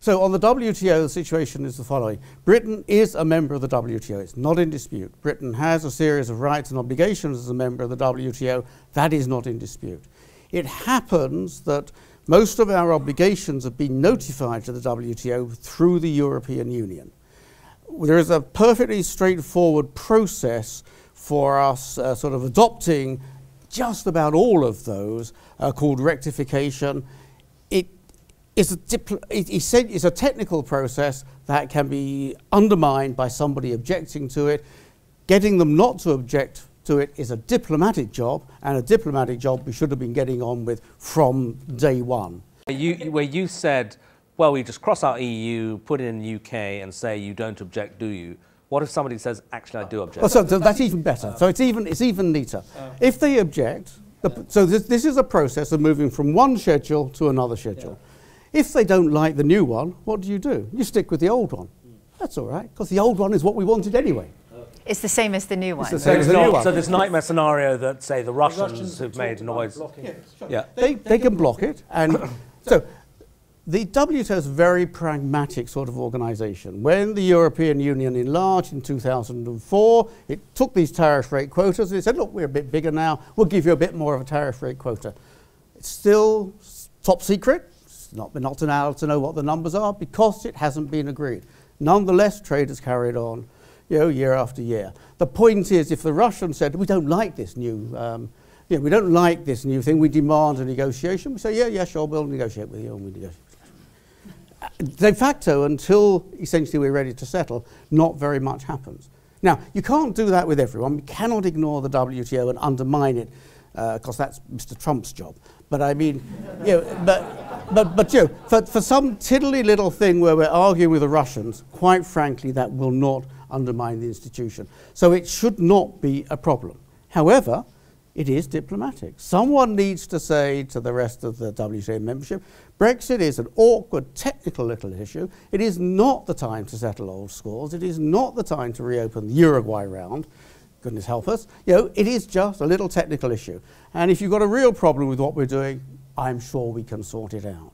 So on the WTO, the situation is the following. Britain is a member of the WTO. It's not in dispute. Britain has a series of rights and obligations as a member of the WTO. That is not in dispute. It happens that most of our obligations have been notified to the WTO through the European Union. There is a perfectly straightforward process for us sort of adopting just about all of those called rectification. It's a technical process that can be undermined by somebody objecting to it. Getting them not to object to it is a diplomatic job, and a diplomatic job we should have been getting on with from day one. Where you said, well, we just cross out EU, put it in the UK and say you don't object, do you? What if somebody says, actually, I do object? Well, so that's even better. So it's even neater. If they object, so this is a process of moving from one schedule to another schedule. Yeah. If they don't like the new one, what do? You stick with the old one. That's all right, because the old one is what we wanted anyway. It's the same as the new one. It's the same as the new one. So this nightmare scenario that, say, the Russians have made noise. Yeah, they can block it. And so the WTO is a very pragmatic sort of organisation. When the European Union enlarged in 2004, it took these tariff rate quotas and it said, look, we're a bit bigger now, we'll give you a bit more of a tariff rate quota. It's still top secret. We're not allowed to know what the numbers are because it hasn't been agreed. Nonetheless, trade has carried on, year after year. The point is, if the Russians said, we don't like this new, we don't like this new thing, we demand a negotiation, we say, yeah, sure, we'll negotiate with you, and we negotiate. De facto, until essentially we're ready to settle, not very much happens. Now, you can't do that with everyone. We cannot ignore the WTO and undermine it, because that's Mr. Trump's job. But I mean, for some tiddly little thing where we're arguing with the Russians, quite frankly, that will not undermine the institution. So it should not be a problem. However, it is diplomatic. Someone needs to say to the rest of the WTO membership, Brexit is an awkward, technical little issue. It is not the time to settle old scores. It is not the time to reopen the Uruguay round. Goodness help us. It is just a little technical issue. And if you've got a real problem with what we're doing, I'm sure we can sort it out.